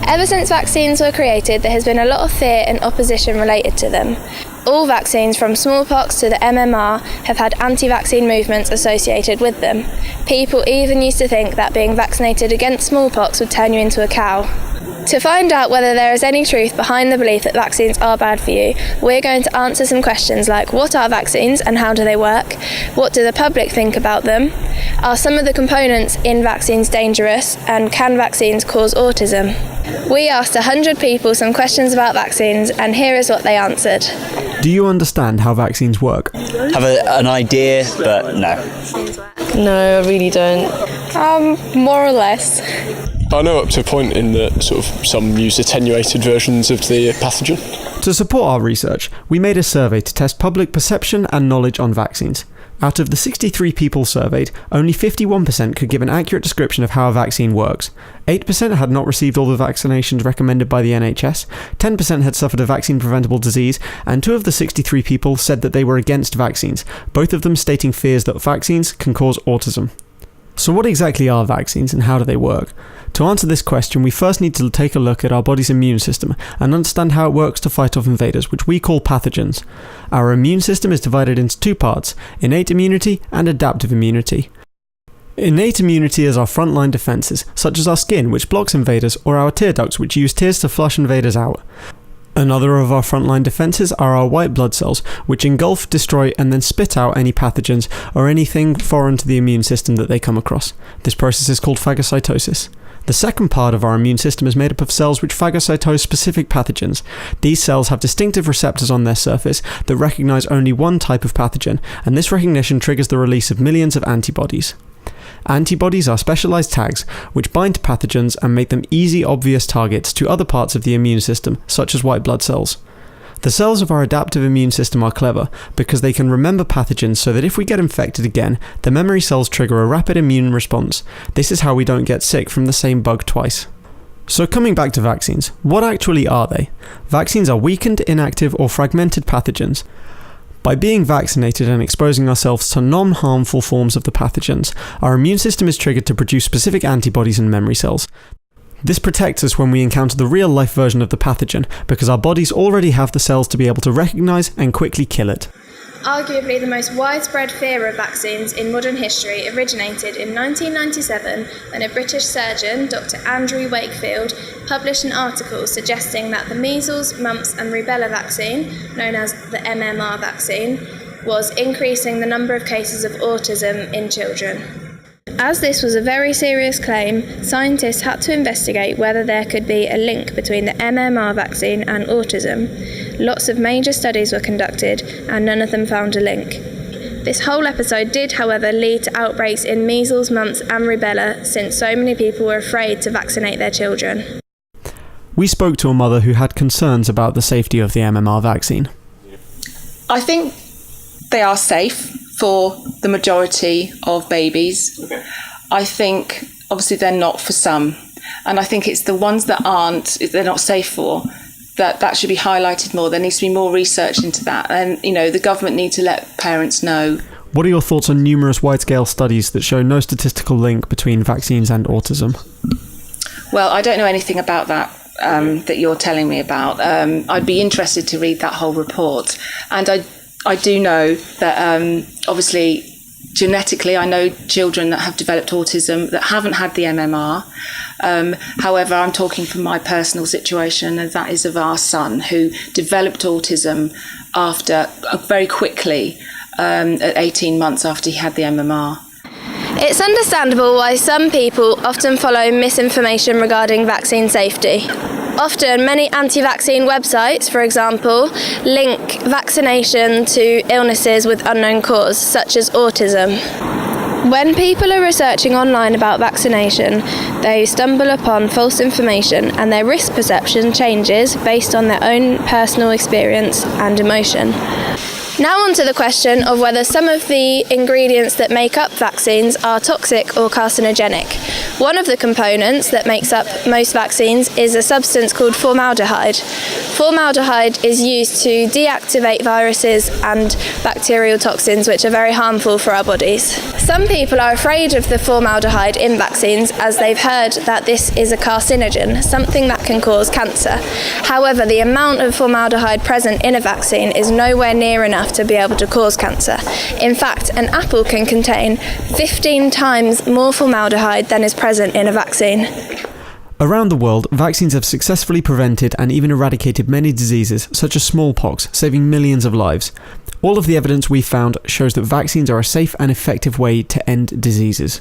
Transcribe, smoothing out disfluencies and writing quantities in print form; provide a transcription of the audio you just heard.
Ever since vaccines were created, there has been a lot of fear and opposition related to them. All vaccines, from smallpox to the MMR, have had anti-vaccine movements associated with them. People even used to think that being vaccinated against smallpox would turn you into a cow. To find out whether there is any truth behind the belief that vaccines are bad for you, we're going to answer some questions like: what are vaccines and how do they work? What do the public think about them? Are some of the components in vaccines dangerous? And can vaccines cause autism? We asked 100 people some questions about vaccines, and here is what they answered. Do you understand how vaccines work? Have an idea, but no. No, I really don't. More or less. I know up to a point in that sort of some use attenuated versions of the pathogen. To support our research, we made a survey to test public perception and knowledge on vaccines. Out of the 63 people surveyed, only 51% could give an accurate description of how a vaccine works. 8% had not received all the vaccinations recommended by the NHS, 10% had suffered a vaccine-preventable disease, and 2 of the 63 people said that they were against vaccines, both of them stating fears that vaccines can cause autism. So what exactly are vaccines and how do they work? To answer this question, we first need to take a look at our body's immune system and understand how it works to fight off invaders, which we call pathogens. Our immune system is divided into 2 parts: innate immunity and adaptive immunity. Innate immunity is our frontline defences, such as our skin, which blocks invaders, or our tear ducts, which use tears to flush invaders out. Another of our frontline defences are our white blood cells, which engulf, destroy, and then spit out any pathogens or anything foreign to the immune system that they come across. This process is called phagocytosis. The second part of our immune system is made up of cells which phagocytose specific pathogens. These cells have distinctive receptors on their surface that recognise only one type of pathogen, and this recognition triggers the release of millions of antibodies. Antibodies are specialised tags which bind to pathogens and make them easy, obvious targets to other parts of the immune system, such as white blood cells. The cells of our adaptive immune system are clever because they can remember pathogens so that if we get infected again, the memory cells trigger a rapid immune response. This is how we don't get sick from the same bug twice. So coming back to vaccines, what actually are they? Vaccines are weakened, inactive, or fragmented pathogens. By being vaccinated and exposing ourselves to non-harmful forms of the pathogens, our immune system is triggered to produce specific antibodies and memory cells. This protects us when we encounter the real-life version of the pathogen, because our bodies already have the cells to be able to recognise and quickly kill it. Arguably the most widespread fear of vaccines in modern history originated in 1997 when a British surgeon, Dr. Andrew Wakefield, published an article suggesting that the measles, mumps and rubella vaccine, known as the MMR vaccine, was increasing the number of cases of autism in children. As this was a very serious claim, scientists had to investigate whether there could be a link between the MMR vaccine and autism. Lots of major studies were conducted, and none of them found a link. This whole episode did, however, lead to outbreaks in measles, mumps and rubella, since so many people were afraid to vaccinate their children. We spoke to a mother who had concerns about the safety of the MMR vaccine. I think they are safe for the majority of babies. Okay. I think obviously they're not for some, and I think it's the ones that aren't, they're not safe for, that should be highlighted more. There needs to be more research into that, and the government need to let parents know. What are your thoughts on numerous wide-scale studies that show no statistical link between vaccines and autism? Well, I don't know anything about that that you're telling me about. I'd be interested to read that whole report, and I do know that obviously genetically I know children that have developed autism that haven't had the MMR. However, I'm talking from my personal situation, and that is of our son who developed autism very quickly at 18 months after he had the MMR. It's understandable why some people often follow misinformation regarding vaccine safety. Often, many anti-vaccine websites, for example, link vaccination to illnesses with unknown cause, such as autism. When people are researching online about vaccination, they stumble upon false information and their risk perception changes based on their own personal experience and emotion. Now on to the question of whether some of the ingredients that make up vaccines are toxic or carcinogenic. One of the components that makes up most vaccines is a substance called formaldehyde. Formaldehyde is used to deactivate viruses and bacterial toxins which are very harmful for our bodies. Some people are afraid of the formaldehyde in vaccines as they've heard that this is a carcinogen, something that can cause cancer. However, the amount of formaldehyde present in a vaccine is nowhere near enough to be able to cause cancer. In fact, an apple can contain 15 times more formaldehyde than is present in a vaccine. Around the world, vaccines have successfully prevented and even eradicated many diseases, such as smallpox, saving millions of lives. All of the evidence we've found shows that vaccines are a safe and effective way to end diseases.